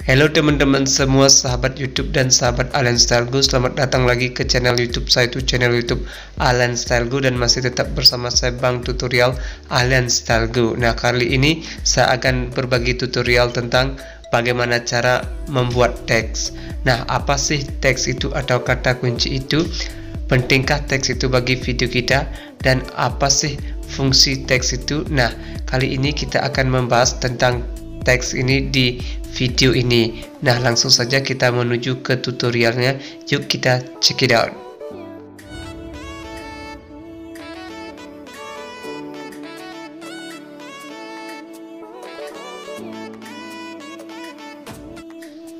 Halo teman-teman semua, sahabat YouTube dan sahabat Alan Style Go. Selamat datang lagi ke channel YouTube saya, itu channel YouTube Alan Style Go, dan masih tetap bersama saya Bang Tutorial Alan Style Go. Nah, kali ini saya akan berbagi tutorial tentang bagaimana cara membuat teks. Nah, apa sih teks itu atau kata kunci itu? Pentingkah teks itu bagi video kita? Dan apa sih fungsi teks itu? Nah, kali ini kita akan membahas tentang teks ini di video ini. Nah, langsung saja kita menuju ke tutorialnya. Yuk kita check it out.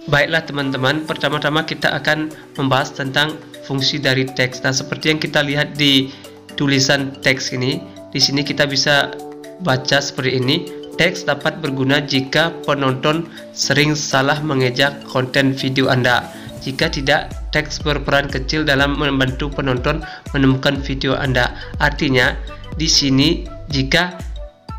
Baiklah teman-teman, pertama-tama kita akan membahas tentang fungsi dari teks. Nah, seperti yang kita lihat di tulisan teks ini, di sini kita bisa baca seperti ini. Teks dapat berguna jika penonton sering salah mengeja konten video Anda. Jika tidak, teks berperan kecil dalam membantu penonton menemukan video Anda. Artinya, di sini jika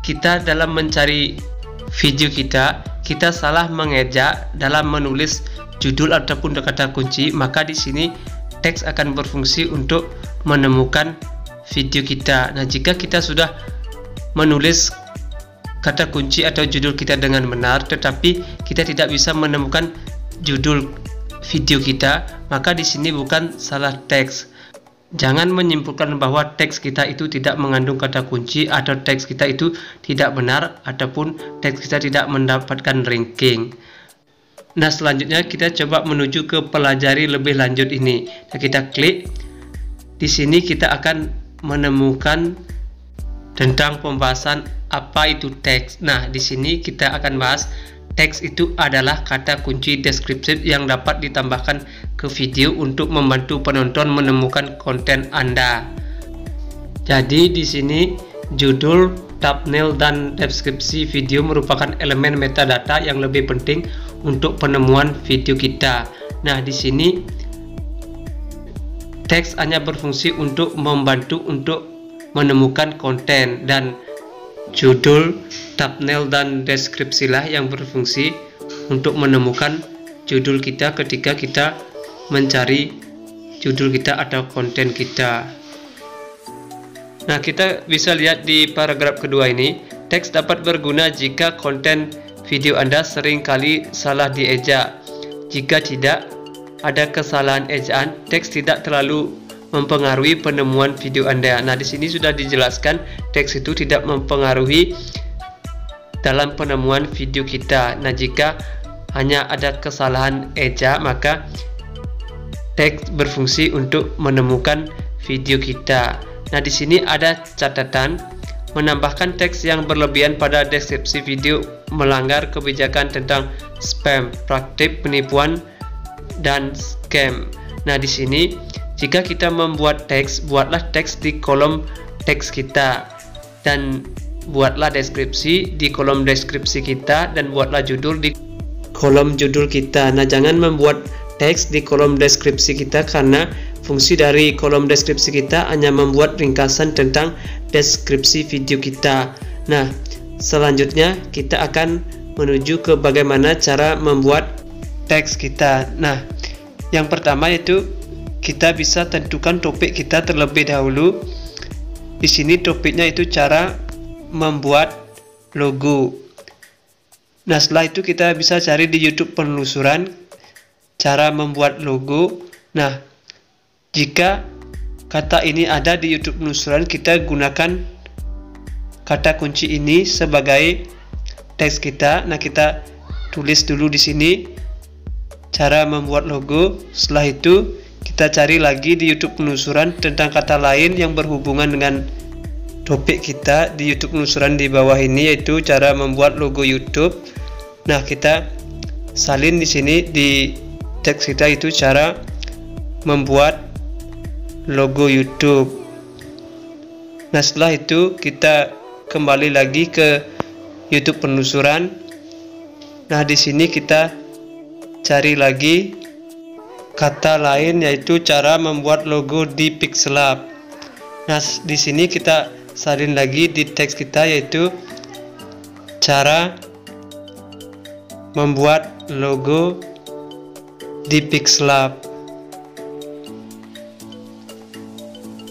kita dalam mencari video kita salah mengeja dalam menulis judul ataupun kata kunci, maka di sini teks akan berfungsi untuk menemukan video kita. Nah, jika kita sudah menulis kata kunci atau judul kita dengan benar, tetapi kita tidak bisa menemukan judul video kita, maka di sini bukan salah teks. Jangan menyimpulkan bahwa teks kita itu tidak mengandung kata kunci atau teks kita itu tidak benar ataupun teks kita tidak mendapatkan ranking. Nah, selanjutnya kita coba menuju ke pelajari lebih lanjut ini. Nah, kita klik di sini, kita akan menemukan tentang pembahasan apa itu teks. Nah, di sini kita akan bahas teks itu adalah kata kunci deskriptif yang dapat ditambahkan ke video untuk membantu penonton menemukan konten Anda. Jadi di sini judul, thumbnail, dan deskripsi video merupakan elemen metadata yang lebih penting untuk penemuan video kita. Nah, di sini teks hanya berfungsi untuk membantu untuk menemukan konten, dan judul, thumbnail, dan deskripsilah yang berfungsi untuk menemukan judul kita ketika kita mencari judul kita atau konten kita. Nah, kita bisa lihat di paragraf kedua ini, teks dapat berguna jika konten video Anda sering kali salah dieja. Jika tidak ada kesalahan ejaan, teks tidak terlalu mempengaruhi penemuan video Anda. Nah, di sini sudah dijelaskan teks itu tidak mempengaruhi dalam penemuan video kita. Nah, jika hanya ada kesalahan eja, maka teks berfungsi untuk menemukan video kita. Nah, di sini ada catatan, menambahkan teks yang berlebihan pada deskripsi video melanggar kebijakan tentang spam, praktik penipuan, dan scam. Nah, di sini jika kita membuat teks, buatlah teks di kolom teks kita, dan buatlah deskripsi di kolom deskripsi kita, dan buatlah judul di kolom judul kita. Nah, jangan membuat teks di kolom deskripsi kita, karena fungsi dari kolom deskripsi kita hanya membuat ringkasan tentang deskripsi video kita. Nah, selanjutnya kita akan menuju ke bagaimana cara membuat teks kita. Nah, yang pertama yaitu kita bisa tentukan topik kita terlebih dahulu. Di sini topiknya itu cara membuat logo. Nah, setelah itu kita bisa cari di YouTube penelusuran cara membuat logo. Nah, jika kata ini ada di YouTube penelusuran, kita gunakan kata kunci ini sebagai teks kita. Nah, kita tulis dulu di sini cara membuat logo. Setelah itu kita cari lagi di YouTube penelusuran tentang kata lain yang berhubungan dengan topik kita di YouTube penelusuran di bawah ini, yaitu cara membuat logo YouTube. Nah, kita salin di sini di teks kita itu cara membuat logo YouTube. Nah, setelah itu kita kembali lagi ke YouTube penelusuran. Nah, di sini kita cari lagi kata lain, yaitu cara membuat logo di Pixlab. Nah, di sini kita salin lagi di teks kita, yaitu cara membuat logo di Pixlab.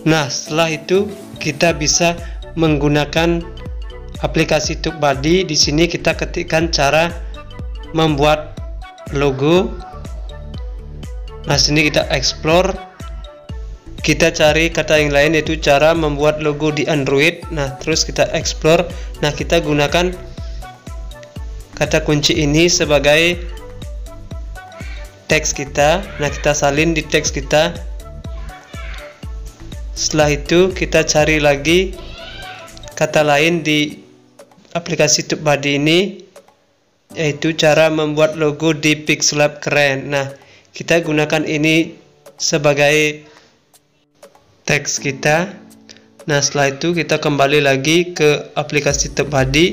Nah, setelah itu kita bisa menggunakan aplikasi TubeBuddy. Di sini kita ketikkan cara membuat logo. Nah, sini kita explore, kita cari kata yang lain yaitu cara membuat logo di Android. Nah, terus kita explore. Nah, kita gunakan kata kunci ini sebagai teks kita. Nah, kita salin di teks kita. Setelah itu kita cari lagi kata lain di aplikasi TubeBuddy ini, yaitu cara membuat logo di Pixlab keren. Nah, kita gunakan ini sebagai teks kita. Nah, setelah itu kita kembali lagi ke aplikasi TubeBuddy.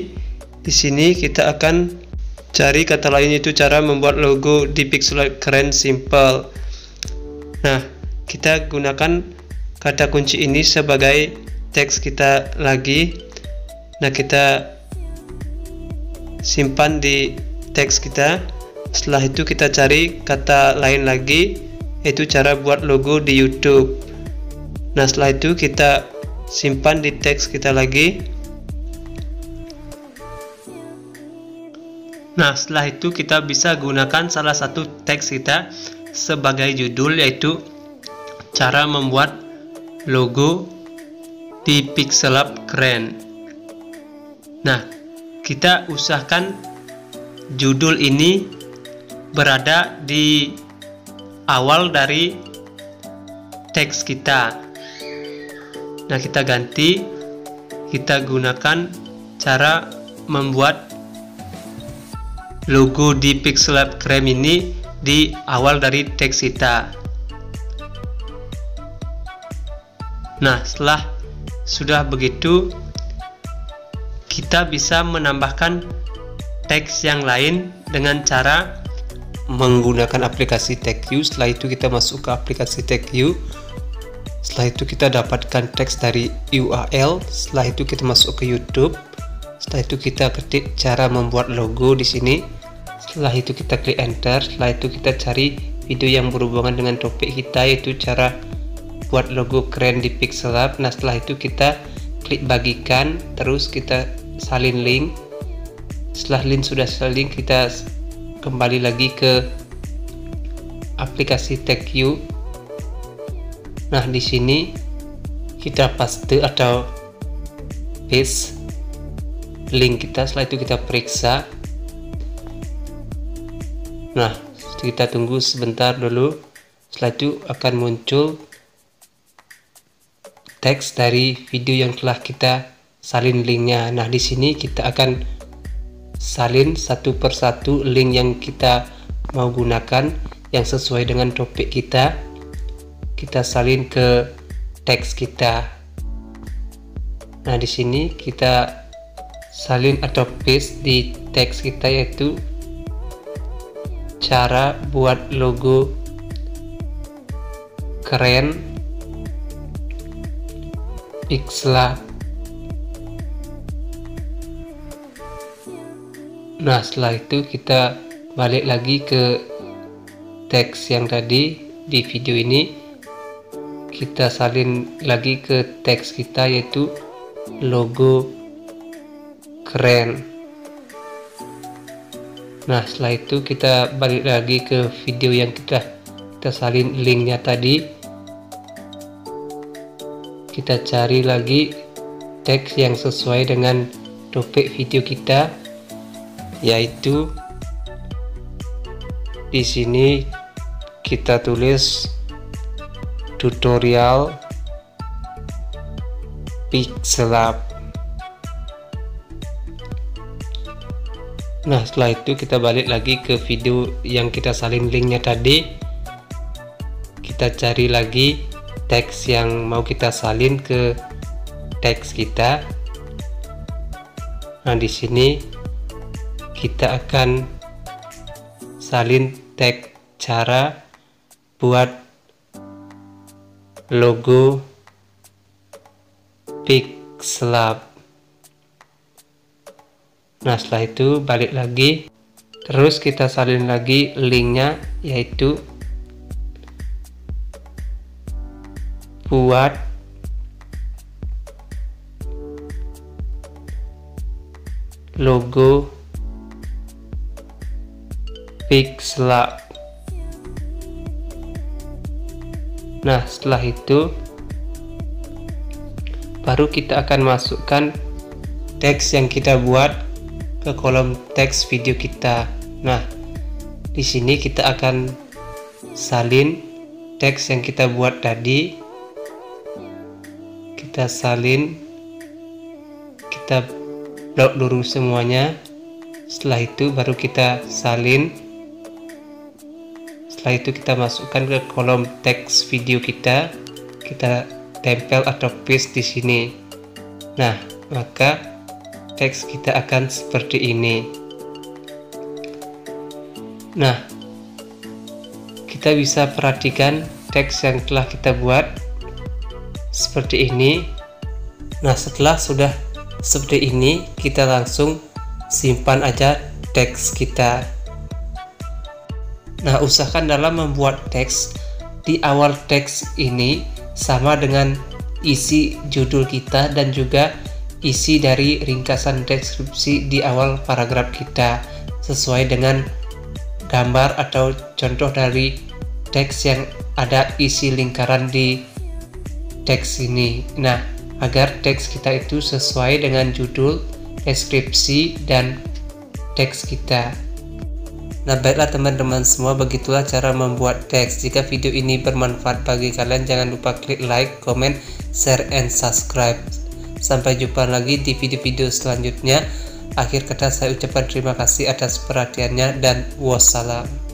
Di sini kita akan cari kata lain, yaitu cara membuat logo di Pixlab keren simple. Nah, kita gunakan kata kunci ini sebagai teks kita lagi. Nah, kita simpan di teks kita. Setelah itu kita cari kata lain lagi, yaitu cara buat logo di YouTube. Nah, setelah itu kita simpan di teks kita lagi. Nah, setelah itu kita bisa gunakan salah satu teks kita sebagai judul, yaitu cara membuat logo di Pixlab keren. Nah, kita usahakan judul ini berada di awal dari teks kita. Nah, kita ganti, kita gunakan cara membuat logo di Pixlab keren ini di awal dari teks kita. Nah, setelah sudah begitu, kita bisa menambahkan teks yang lain dengan cara menggunakan aplikasi TagView. Setelah itu kita masuk ke aplikasi TagView. Setelah itu kita dapatkan teks dari URL. Setelah itu kita masuk ke YouTube. Setelah itu kita ketik cara membuat logo di sini. Setelah itu kita klik enter. Setelah itu kita cari video yang berhubungan dengan topik kita, yaitu cara buat logo keren di Pixlab. Nah, setelah itu kita klik bagikan, terus kita salin link. Setelah link sudah salin, kita kembali lagi ke aplikasi TagView. Nah, di sini kita paste atau paste link kita. Setelah itu kita periksa. Nah, kita tunggu sebentar dulu. Setelah itu akan muncul teks dari video yang telah kita salin linknya. Nah, di sini kita akan salin satu persatu link yang kita mau gunakan yang sesuai dengan topik kita. Kita salin ke teks kita. Nah, di sini kita salin atau paste di teks kita, yaitu cara buat logo keren Pixlab. Nah, setelah itu kita balik lagi ke teks yang tadi di video ini. Kita salin lagi ke teks kita, yaitu logo keren. Nah, setelah itu kita balik lagi ke video yang kita salin linknya tadi. Kita cari lagi teks yang sesuai dengan topik video kita, yaitu di sini kita tulis tutorial Pixlab. Nah, setelah itu kita balik lagi ke video yang kita salin linknya tadi. Kita cari lagi teks yang mau kita salin ke teks kita. Nah, di sini kita akan salin teks cara buat logo Pixlab. Nah, setelah itu balik lagi Terus kita salin lagi linknya, yaitu buat logo Pixlab. Nah, setelah itu baru kita akan masukkan teks yang kita buat ke kolom teks video kita. Nah, di sini kita akan salin teks yang kita buat tadi. Kita salin, kita blok dulu semuanya. Setelah itu baru kita salin. Setelah itu kita masukkan ke kolom teks video kita. Kita tempel atau paste di sini. Nah, maka teks kita akan seperti ini. Nah, kita bisa perhatikan teks yang telah kita buat seperti ini. Nah, setelah sudah seperti ini, kita langsung simpan aja teks kita. Nah, usahakan dalam membuat teks, di awal teks ini sama dengan isi judul kita dan juga isi dari ringkasan deskripsi di awal paragraf kita, sesuai dengan gambar atau contoh dari teks yang ada isi lingkaran di teks ini. Nah, agar teks kita itu sesuai dengan judul, deskripsi, dan teks kita. Nah, baiklah teman-teman semua, begitulah cara membuat teks. Jika video ini bermanfaat bagi kalian, jangan lupa klik like, comment, share, and subscribe. Sampai jumpa lagi di video-video selanjutnya. Akhir kata saya ucapkan terima kasih atas perhatiannya dan wassalam.